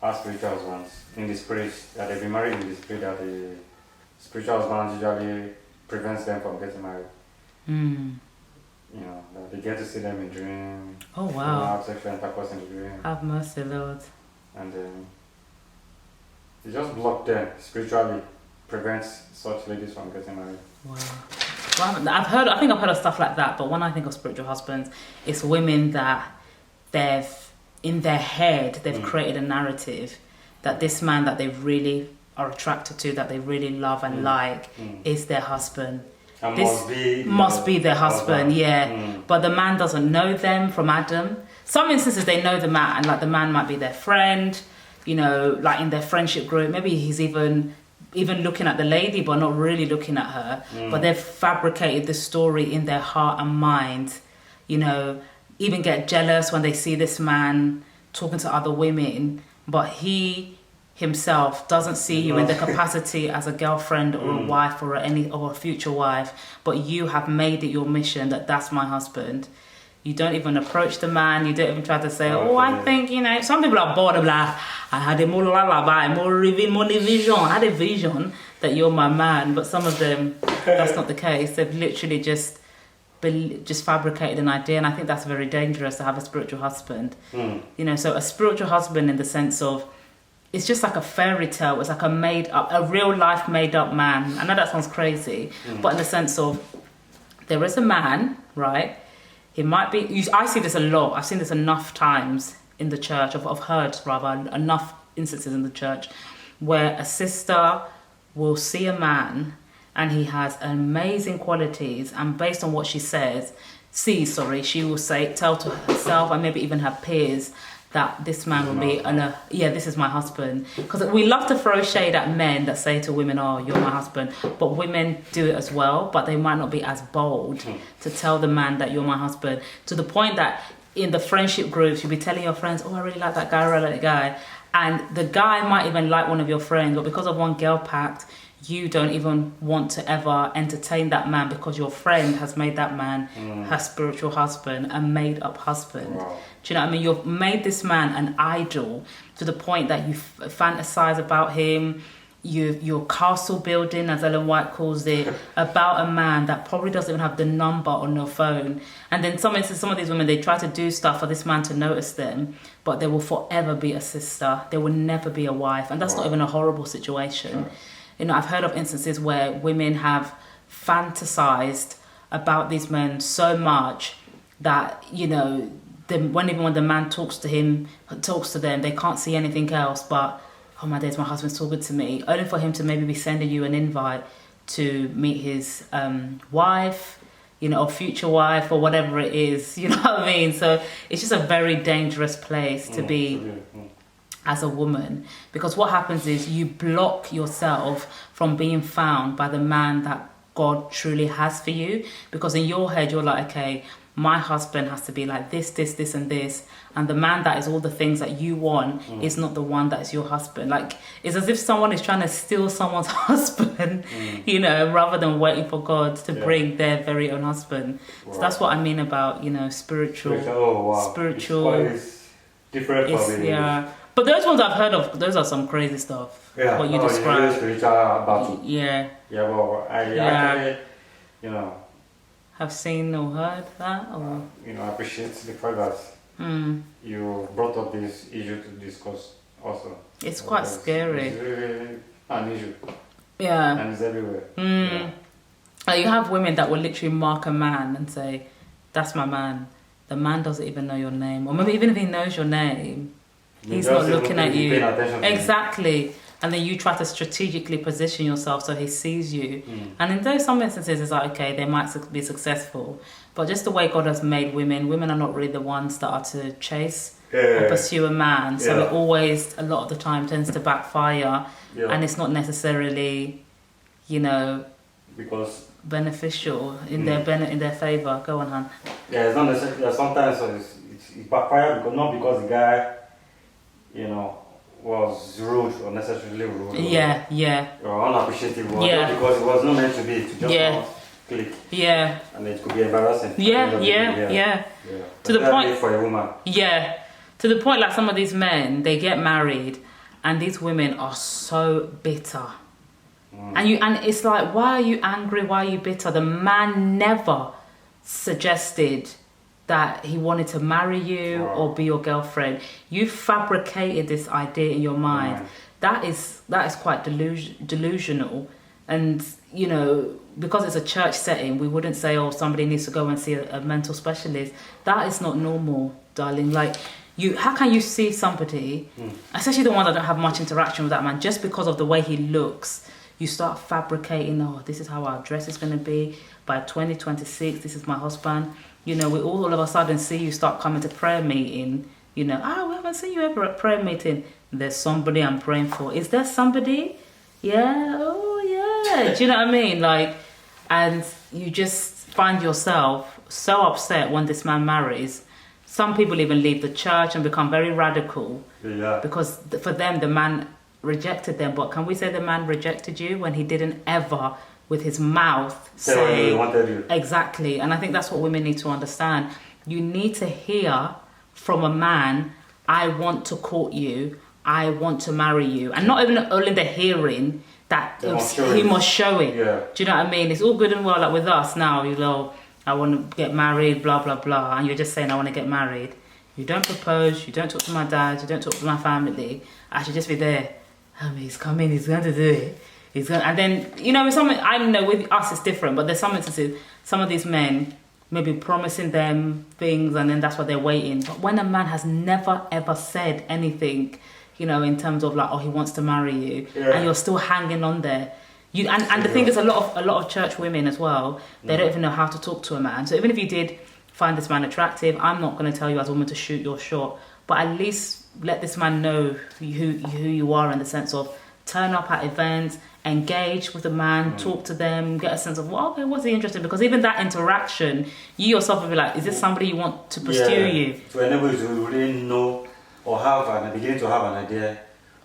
as spiritual husbands in the spirit, that they've been married in the spirit, that the spiritual husband usually prevents them from getting married. You know, that they get to see them in dream. Oh wow. Have sexual intercourse in the dream. Have mercy, Lord. And then they just block them spiritually, prevents such ladies from getting married. Wow. Well, I think I've heard of stuff like that, but when I think of spiritual husbands, it's women that they've, in their head, they've created a narrative that this man that they really are attracted to, that they really love and like, is their husband. And This must be their husband, yeah. But the man doesn't know them from Adam. Some instances they know the man, and like the man might be their friend, you know, like in their friendship group. Maybe he's even looking at the lady, but not really looking at her. But they've fabricated the story in their heart and mind, you know, even get jealous when they see this man talking to other women, but he himself doesn't see you in the capacity as a girlfriend or a wife or a future wife, but you have made it your mission that that's my husband. You don't even approach the man. You don't even try to say, I think, you know, some people are bored of like, I had a more lullaby, more vision. I had a vision that you're my man. But some of them, that's not the case. They've literally just fabricated an idea. And I think that's very dangerous to have a spiritual husband. You know, so a spiritual husband in the sense of, it's just like a fairy tale. It's like a real life made up man. I know that sounds crazy, but in the sense of, there is a man, right? He might be, I see this a lot. I've seen this enough times in the church. I've heard rather enough instances in the church where a sister will see a man and he has amazing qualities, and based on what she she will tell to herself and maybe even her peers that this man will be, this is my husband. Because we love to throw shade at men that say to women, oh, you're my husband. But women do it as well, but they might not be as bold to tell the man that you're my husband. To the point that in the friendship groups, you'll be telling your friends, oh, I really like that guy, I really like that guy. And the guy might even like one of your friends, but because of one girl pact, you don't even want to ever entertain that man because your friend has made that man her spiritual husband, a made up husband. Wow. Do you know what I mean? You've made this man an idol to the point that you fantasize about him. You're castle building, as Ellen White calls it, about a man that probably doesn't even have the number on your phone. And then some of these women, they try to do stuff for this man to notice them, but they will forever be a sister. They will never be a wife. And that's not even a horrible situation. Right. You know, I've heard of instances where women have fantasized about these men so much that, you know, when the man talks to them, they can't see anything else but, oh my days, my husband's talking to me, only for him to maybe be sending you an invite to meet his wife, you know, or future wife or whatever it is, you know what I mean? So it's just a very dangerous place to be as a woman, because what happens is you block yourself from being found by the man that God truly has for you, because in your head you're like, okay, my husband has to be like this, and this, and the man that is all the things that you want is not the one that is your husband. Like, it's as if someone is trying to steal someone's husband, you know, rather than waiting for God to bring their very own husband. Wow. So that's what I mean about, you know, spiritual. It's different from yeah. But those ones I've heard of, those are some crazy stuff. Yeah. What you described. Spiritual battle. Yeah. Yeah, well, I actually, you know, have seen or heard that, or you know, I appreciate the fact that you brought up this issue to discuss also. It's quite scary. It's really an issue. Yeah. And it's everywhere. Yeah. Like, you have women that will literally mark a man and say, that's my man. The man doesn't even know your name. Or maybe even if he knows your name, he's not looking at you. Exactly. And then you try to strategically position yourself so he sees you. And in those some instances, it's like, okay, they might be successful. But just the way God has made women are not really the ones that are to chase or pursue a man. So it always, a lot of the time, tends to backfire. Yeah. And it's not necessarily, you know, because beneficial in their favour. Go on, Han. Yeah, it's not necessarily. Sometimes it's backfire not because the guy, you know, was rude or necessarily rude. Or unappreciative. Not because it was not meant to be. To just not click. Yeah. And it could be embarrassing. Yeah. To the point for a woman. Yeah. To the point, like some of these men, they get married and these women are so bitter. And it's like, why are you angry? Why are you bitter? The man never suggested that he wanted to marry you or be your girlfriend. You fabricated this idea in your mind. That is quite delusional. And, you know, because it's a church setting, we wouldn't say, oh, somebody needs to go and see a mental specialist. That is not normal, darling. Like, how can you see somebody, especially the ones that don't have much interaction with that man, just because of the way he looks, you start fabricating, oh, this is how our dress is going to be. By 2026, this is my husband. You know, we all of a sudden see you start coming to prayer meeting. You know, we haven't seen you ever at prayer meeting. There's somebody I'm praying for. Is there somebody? Yeah, oh yeah. Do you know what I mean? Like, and you just find yourself so upset when this man marries. Some people even leave the church and become very radical. Yeah. Because for them, the man rejected them. But can we say the man rejected you when he didn't ever, with his mouth, say he wanted you? Exactly. And I think that's what women need to understand. You need to hear from a man, I want to court you, I want to marry you. And not even only the hearing, that he must show it. Yeah. Do you know what I mean? It's all good and well, like with us now, you know, I want to get married, blah, blah, blah. And you're just saying, I want to get married. You don't propose, you don't talk to my dad, you don't talk to my family. I should just be there. He's coming, he's going to do it. And then, you know, I don't know, with us it's different, but there's some instances, some of these men maybe promising them things and then that's why they're waiting. But when a man has never ever said anything, you know, in terms of like, oh, he wants to marry you, and you're still hanging on there. And the thing is, a lot of church women as well, they don't even know how to talk to a man. So even if you did find this man attractive, I'm not going to tell you as a woman to shoot your shot, but at least let this man know who you are, in the sense of turn up at events, engage with the man, talk to them, get a sense of, well, okay, what's he interested in? Because even that interaction, you yourself will be like, is this somebody you want to pursue you? To enable you to really know or beginning to have an idea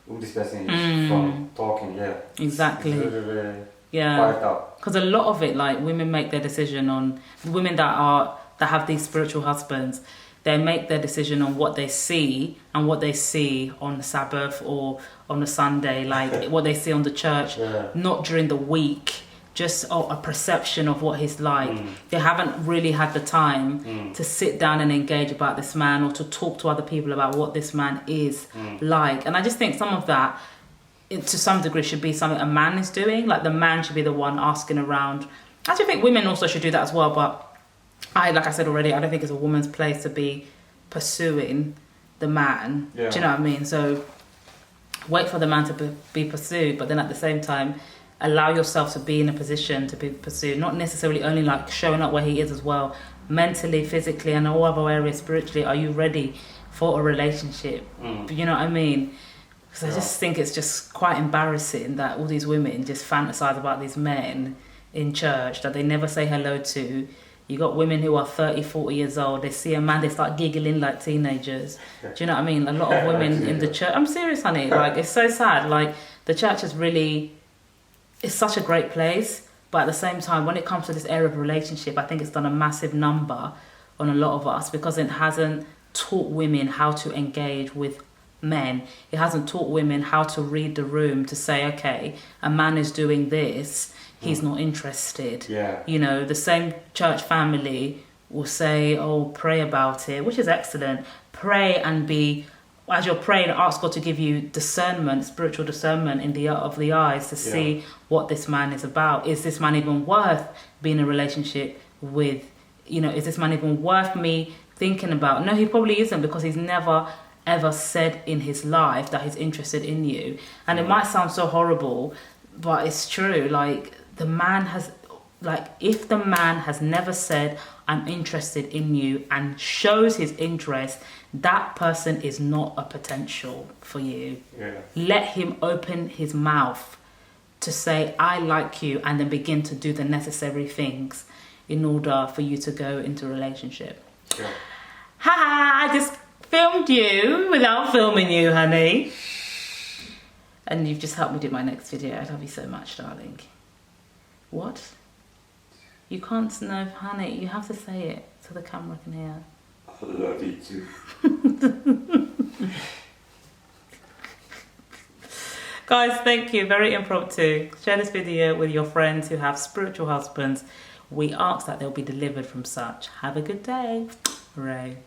who this person is from talking, Exactly. It's very, yeah. Because a lot of it, like, women make their decision on, women that have these spiritual husbands, they make their decision on what they see and what they see on the Sabbath or on a Sunday, like what they see on the church, not during the week, just a perception of what he's like. They haven't really had the time to sit down and engage about this man or to talk to other people about what this man is like. And I just think some of that, to some degree, should be something a man is doing. Like, the man should be the one asking around. I actually think women also should do that as well, but like I said already, I don't think it's a woman's place to be pursuing the man. Do you know what I mean? So wait for the man to be pursued, but then at the same time, allow yourself to be in a position to be pursued. Not necessarily only like showing up where he is as well, mentally, physically, and all other areas spiritually. Are you ready for a relationship? You know what I mean? Because I just think it's just quite embarrassing that all these women just fantasize about these men in church that they never say hello to. You got women who are 30, 40 years old. They see a man, they start giggling like teenagers. Do you know what I mean? A lot of women in the church. I'm serious, honey. Like, it's so sad. Like, the church is really, it's such a great place. But at the same time, when it comes to this area of relationship, I think it's done a massive number on a lot of us because it hasn't taught women how to engage with men. It hasn't taught women how to read the room to say, okay, a man is doing this. He's not interested. You know, the same church family will say, oh, pray about it, which is excellent. Pray and as you're praying, ask God to give you discernment, spiritual discernment of the eyes to see what this man is about. Is this man even worth being in a relationship with? You know, is this man even worth me thinking about? No, he probably isn't, because he's never ever said in his life that he's interested in you. And it might sound so horrible, but it's true. Like, the man has, like, if the man has never said, I'm interested in you, and shows his interest, that person is not a potential for you. Let him open his mouth to say, I like you, and then begin to do the necessary things in order for you to go into a relationship. Ha! I just filmed you without filming you, honey. And you've just helped me do my next video. I love you so much, darling. What? You can't know, honey. You have to say it so the camera can hear. I love you too. Guys, thank you. Very impromptu. Share this video with your friends who have spiritual husbands. We ask that they'll be delivered from such. Have a good day. Hooray.